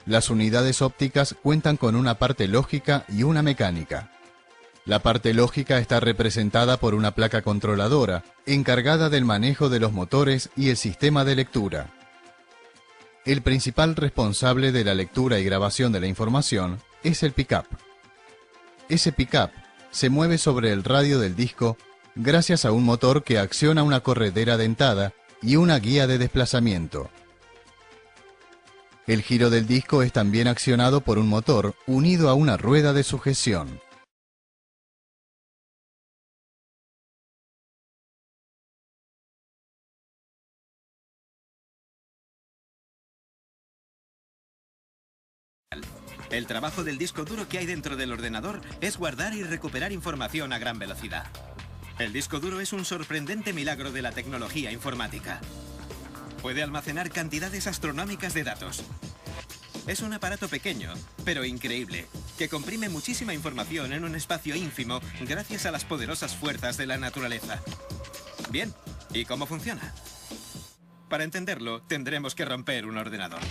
Las unidades ópticas cuentan con una parte lógica y una mecánica. La parte lógica está representada por una placa controladora, encargada del manejo de los motores y el sistema de lectura. El principal responsable de la lectura y grabación de la información es el pickup. Ese pickup se mueve sobre el radio del disco gracias a un motor que acciona una corredera dentada y una guía de desplazamiento. El giro del disco es también accionado por un motor unido a una rueda de sujeción. El trabajo del disco duro que hay dentro del ordenador es guardar y recuperar información a gran velocidad. El disco duro es un sorprendente milagro de la tecnología informática. Puede almacenar cantidades astronómicas de datos. Es un aparato pequeño, pero increíble, que comprime muchísima información en un espacio ínfimo gracias a las poderosas fuerzas de la naturaleza. Bien, ¿y cómo funciona? Para entenderlo, tendremos que romper un ordenador.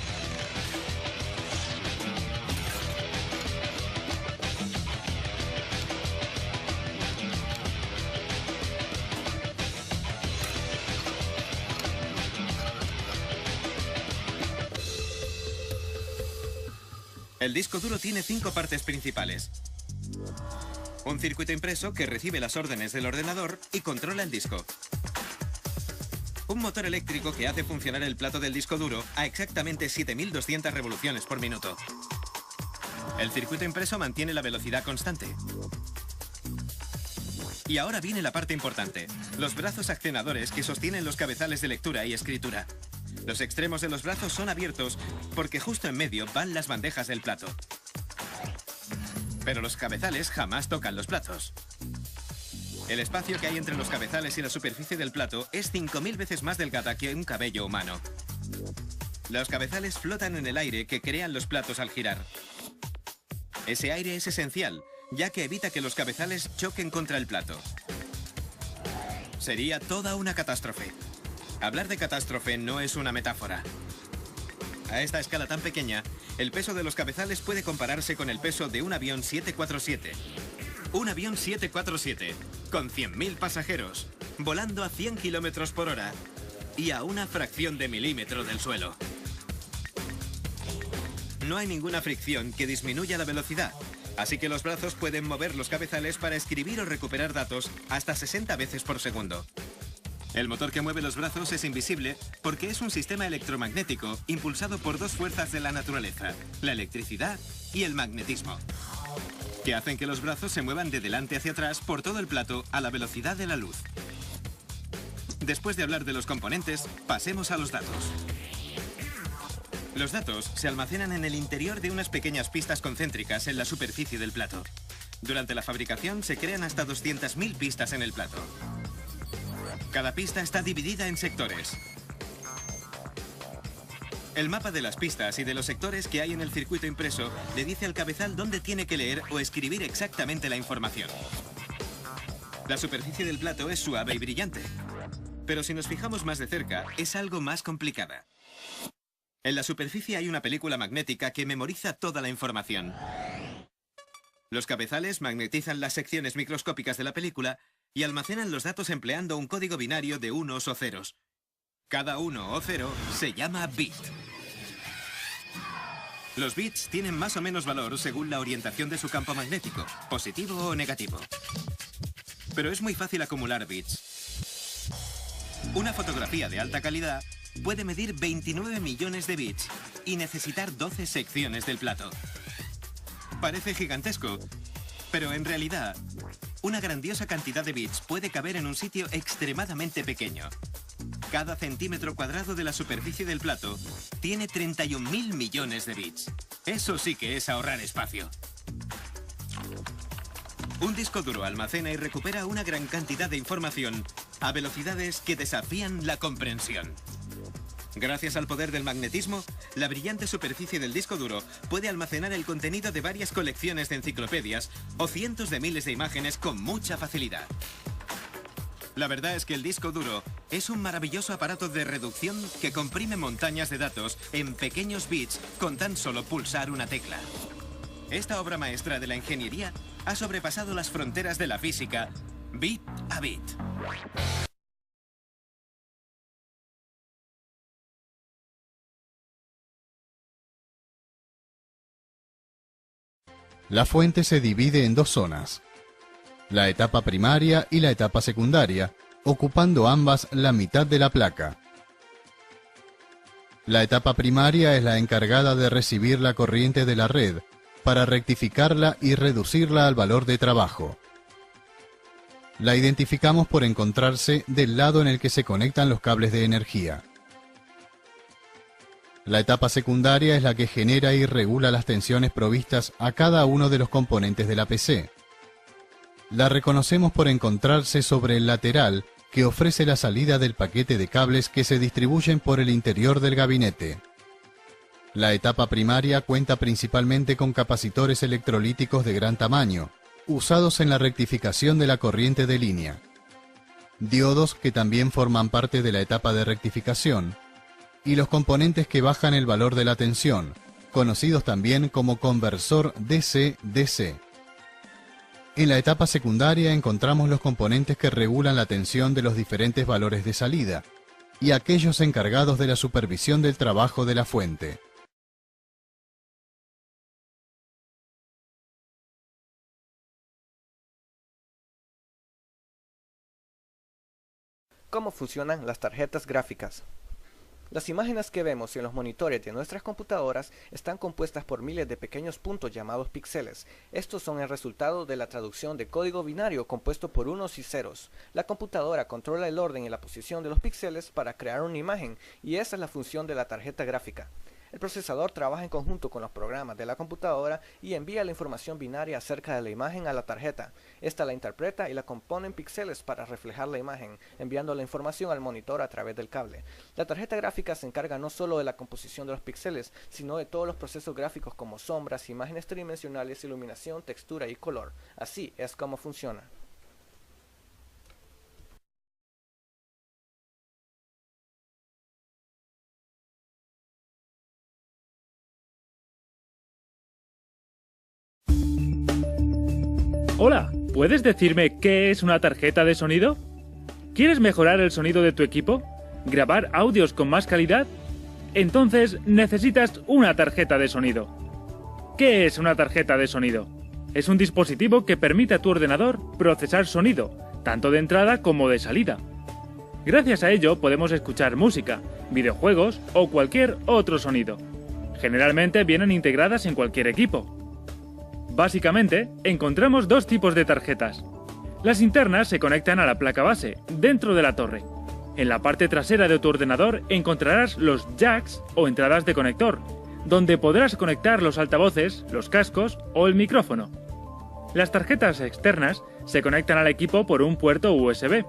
El disco duro tiene 5 partes principales. Un circuito impreso que recibe las órdenes del ordenador y controla el disco. Un motor eléctrico que hace funcionar el plato del disco duro a exactamente 7.200 revoluciones por minuto. El circuito impreso mantiene la velocidad constante. Y ahora viene la parte importante, los brazos accionadores que sostienen los cabezales de lectura y escritura. Los extremos de los brazos son abiertos porque justo en medio van las bandejas del plato. Pero los cabezales jamás tocan los platos. El espacio que hay entre los cabezales y la superficie del plato es 5.000 veces más delgada que un cabello humano. Los cabezales flotan en el aire que crean los platos al girar. Ese aire es esencial, ya que evita que los cabezales choquen contra el plato. Sería toda una catástrofe. Hablar de catástrofe no es una metáfora. A esta escala tan pequeña, el peso de los cabezales puede compararse con el peso de un avión 747. Un avión 747, con 100.000 pasajeros, volando a 100 kilómetros por hora y a una fracción de milímetro del suelo. No hay ninguna fricción que disminuya la velocidad, así que los brazos pueden mover los cabezales para escribir o recuperar datos hasta 60 veces por segundo. El motor que mueve los brazos es invisible porque es un sistema electromagnético impulsado por 2 fuerzas de la naturaleza, la electricidad y el magnetismo, que hacen que los brazos se muevan de delante hacia atrás por todo el plato a la velocidad de la luz. Después de hablar de los componentes, pasemos a los datos. Los datos se almacenan en el interior de unas pequeñas pistas concéntricas en la superficie del plato. Durante la fabricación se crean hasta 200.000 pistas en el plato. Cada pista está dividida en sectores. El mapa de las pistas y de los sectores que hay en el circuito impreso le dice al cabezal dónde tiene que leer o escribir exactamente la información. La superficie del plato es suave y brillante, pero si nos fijamos más de cerca, es algo más complicada. En la superficie hay una película magnética que memoriza toda la información. Los cabezales magnetizan las secciones microscópicas de la película y almacenan los datos empleando un código binario de unos o ceros. Cada 1 o 0 se llama bit. Los bits tienen más o menos valor según la orientación de su campo magnético, positivo o negativo. Pero es muy fácil acumular bits. Una fotografía de alta calidad puede medir 29 millones de bits y necesitar 12 secciones del plato. Parece gigantesco, pero en realidad, una grandiosa cantidad de bits puede caber en un sitio extremadamente pequeño. Cada centímetro cuadrado de la superficie del plato tiene 31.000 millones de bits. Eso sí que es ahorrar espacio. Un disco duro almacena y recupera una gran cantidad de información a velocidades que desafían la comprensión. Gracias al poder del magnetismo, la brillante superficie del disco duro puede almacenar el contenido de varias colecciones de enciclopedias o cientos de miles de imágenes con mucha facilidad. La verdad es que el disco duro es un maravilloso aparato de reducción que comprime montañas de datos en pequeños bits con tan solo pulsar una tecla. Esta obra maestra de la ingeniería ha sobrepasado las fronteras de la física bit a bit. La fuente se divide en dos zonas, la etapa primaria y la etapa secundaria, ocupando ambas la mitad de la placa. La etapa primaria es la encargada de recibir la corriente de la red, para rectificarla y reducirla al valor de trabajo. La identificamos por encontrarse del lado en el que se conectan los cables de energía. La etapa secundaria es la que genera y regula las tensiones provistas a cada uno de los componentes de la PC. La reconocemos por encontrarse sobre el lateral que ofrece la salida del paquete de cables que se distribuyen por el interior del gabinete. La etapa primaria cuenta principalmente con capacitores electrolíticos de gran tamaño, usados en la rectificación de la corriente de línea. Diodos que también forman parte de la etapa de rectificación, y los componentes que bajan el valor de la tensión, conocidos también como conversor DC-DC. En la etapa secundaria encontramos los componentes que regulan la tensión de los diferentes valores de salida, y aquellos encargados de la supervisión del trabajo de la fuente. ¿Cómo funcionan las tarjetas gráficas? Las imágenes que vemos en los monitores de nuestras computadoras están compuestas por miles de pequeños puntos llamados píxeles. Estos son el resultado de la traducción de código binario compuesto por unos y ceros. La computadora controla el orden y la posición de los píxeles para crear una imagen, y esa es la función de la tarjeta gráfica. El procesador trabaja en conjunto con los programas de la computadora y envía la información binaria acerca de la imagen a la tarjeta. Esta la interpreta y la compone en píxeles para reflejar la imagen, enviando la información al monitor a través del cable. La tarjeta gráfica se encarga no solo de la composición de los píxeles, sino de todos los procesos gráficos como sombras, imágenes tridimensionales, iluminación, textura y color. Así es como funciona. Hola, ¿puedes decirme qué es una tarjeta de sonido? ¿Quieres mejorar el sonido de tu equipo? ¿Grabar audios con más calidad? Entonces necesitas una tarjeta de sonido. ¿Qué es una tarjeta de sonido? Es un dispositivo que permite a tu ordenador procesar sonido, tanto de entrada como de salida. Gracias a ello podemos escuchar música, videojuegos o cualquier otro sonido. Generalmente vienen integradas en cualquier equipo. Básicamente, encontramos dos tipos de tarjetas. Las internas se conectan a la placa base, dentro de la torre. En la parte trasera de tu ordenador encontrarás los jacks o entradas de conector, donde podrás conectar los altavoces, los cascos o el micrófono. Las tarjetas externas se conectan al equipo por un puerto USB.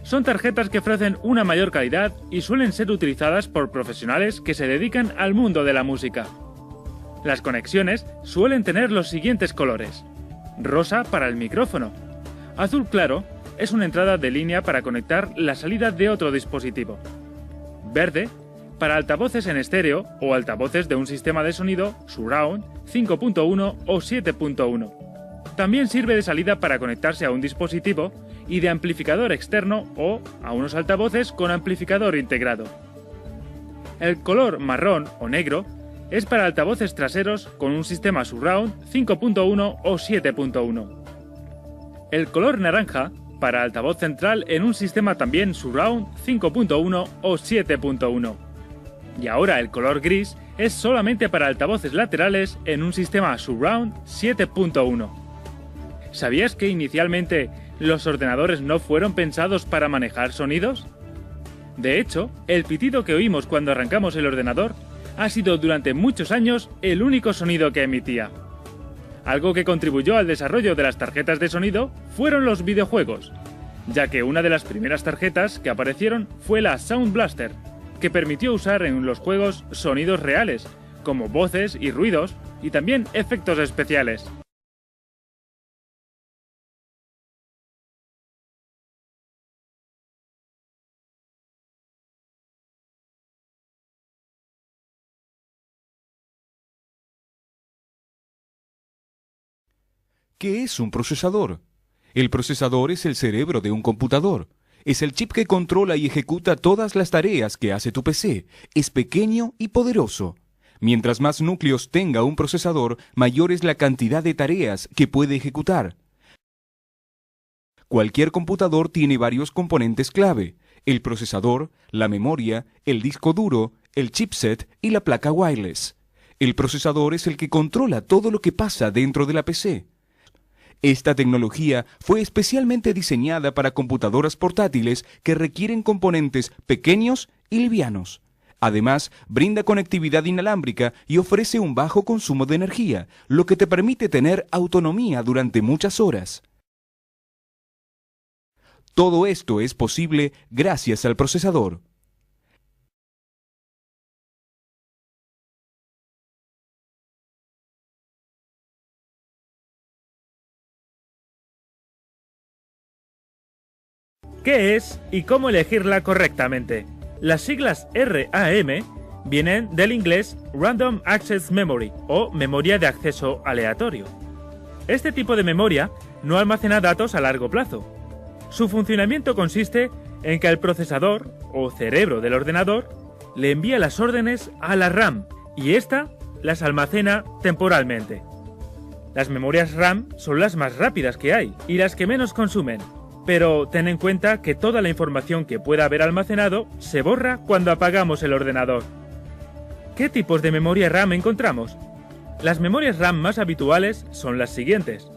Son tarjetas que ofrecen una mayor calidad y suelen ser utilizadas por profesionales que se dedican al mundo de la música. Las conexiones suelen tener los siguientes colores. Rosa para el micrófono. Azul claro es una entrada de línea para conectar la salida de otro dispositivo. Verde para altavoces en estéreo o altavoces de un sistema de sonido Surround 5.1 o 7.1. También sirve de salida para conectarse a un dispositivo y de amplificador externo o a unos altavoces con amplificador integrado. El color marrón o negro es para altavoces traseros con un sistema Surround 5.1 o 7.1. El color naranja para altavoz central en un sistema también Surround 5.1 o 7.1. Y ahora el color gris es solamente para altavoces laterales en un sistema Surround 7.1. ¿Sabías que inicialmente los ordenadores no fueron pensados para manejar sonidos? De hecho, el pitido que oímos cuando arrancamos el ordenador ha sido durante muchos años el único sonido que emitía. Algo que contribuyó al desarrollo de las tarjetas de sonido fueron los videojuegos, ya que una de las primeras tarjetas que aparecieron fue la Sound Blaster, que permitió usar en los juegos sonidos reales, como voces y ruidos, y también efectos especiales. ¿Qué es un procesador? El procesador es el cerebro de un computador. Es el chip que controla y ejecuta todas las tareas que hace tu PC. Es pequeño y poderoso. Mientras más núcleos tenga un procesador, mayor es la cantidad de tareas que puede ejecutar. Cualquier computador tiene varios componentes clave: el procesador, la memoria, el disco duro, el chipset y la placa wireless. El procesador es el que controla todo lo que pasa dentro de la PC. Esta tecnología fue especialmente diseñada para computadoras portátiles que requieren componentes pequeños y livianos. Además, brinda conectividad inalámbrica y ofrece un bajo consumo de energía, lo que te permite tener autonomía durante muchas horas. Todo esto es posible gracias al procesador. ¿Qué es y cómo elegirla correctamente? Las siglas RAM vienen del inglés Random Access Memory o memoria de acceso aleatorio. Este tipo de memoria no almacena datos a largo plazo. Su funcionamiento consiste en que el procesador o cerebro del ordenador le envía las órdenes a la RAM y ésta las almacena temporalmente. Las memorias RAM son las más rápidas que hay y las que menos consumen. Pero ten en cuenta que toda la información que pueda haber almacenado se borra cuando apagamos el ordenador. ¿Qué tipos de memoria RAM encontramos? Las memorias RAM más habituales son las siguientes.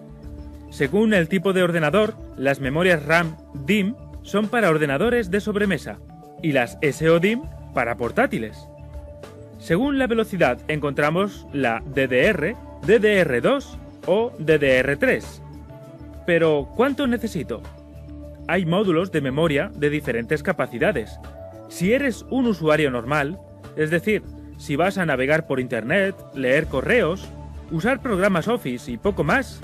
Según el tipo de ordenador, las memorias RAM DIMM son para ordenadores de sobremesa y las SODIMM para portátiles. Según la velocidad encontramos la DDR, DDR2 o DDR3. Pero, ¿cuánto necesito? Hay módulos de memoria de diferentes capacidades. Si eres un usuario normal, es decir, si vas a navegar por internet, leer correos, usar programas Office y poco más,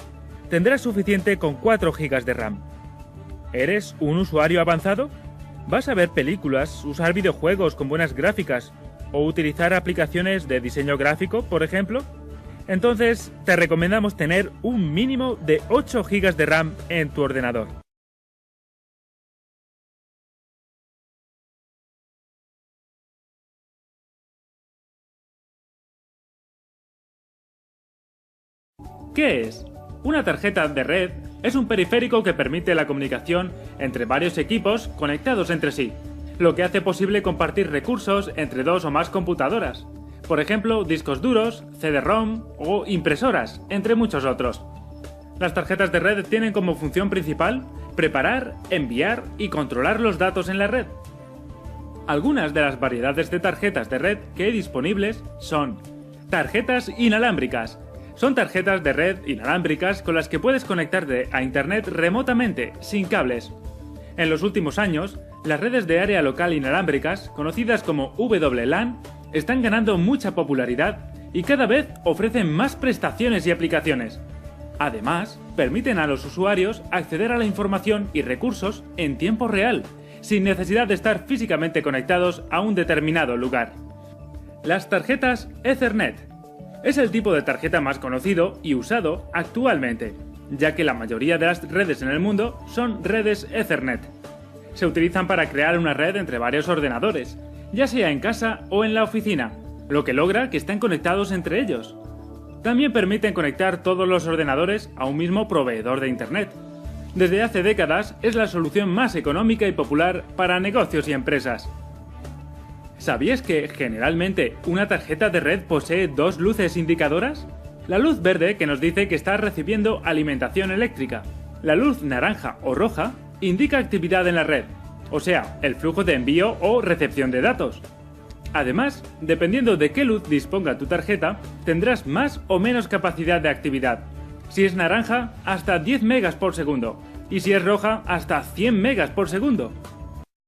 tendrás suficiente con 4 GB de RAM. ¿Eres un usuario avanzado? ¿Vas a ver películas, usar videojuegos con buenas gráficas o utilizar aplicaciones de diseño gráfico, por ejemplo? Entonces, te recomendamos tener un mínimo de 8 GB de RAM en tu ordenador. ¿Qué es? Una tarjeta de red es un periférico que permite la comunicación entre varios equipos conectados entre sí, lo que hace posible compartir recursos entre 2 o más computadoras. Por ejemplo, discos duros, CD-ROM o impresoras, entre muchos otros. Las tarjetas de red tienen como función principal preparar, enviar y controlar los datos en la red. Algunas de las variedades de tarjetas de red que hay disponibles son tarjetas inalámbricas. Son tarjetas de red inalámbricas con las que puedes conectarte a internet remotamente, sin cables. En los últimos años, las redes de área local inalámbricas, conocidas como WLAN, están ganando mucha popularidad y cada vez ofrecen más prestaciones y aplicaciones. Además, permiten a los usuarios acceder a la información y recursos en tiempo real, sin necesidad de estar físicamente conectados a un determinado lugar. Las tarjetas Ethernet. Es el tipo de tarjeta más conocido y usado actualmente, ya que la mayoría de las redes en el mundo son redes Ethernet. Se utilizan para crear una red entre varios ordenadores, ya sea en casa o en la oficina, lo que logra que estén conectados entre ellos. También permiten conectar todos los ordenadores a un mismo proveedor de Internet. Desde hace décadas es la solución más económica y popular para negocios y empresas. ¿Sabías que, generalmente, una tarjeta de red posee 2 luces indicadoras? La luz verde, que nos dice que está recibiendo alimentación eléctrica. La luz naranja o roja indica actividad en la red, o sea, el flujo de envío o recepción de datos. Además, dependiendo de qué luz disponga tu tarjeta, tendrás más o menos capacidad de actividad. Si es naranja, hasta 10 megas por segundo, y si es roja, hasta 100 megas por segundo.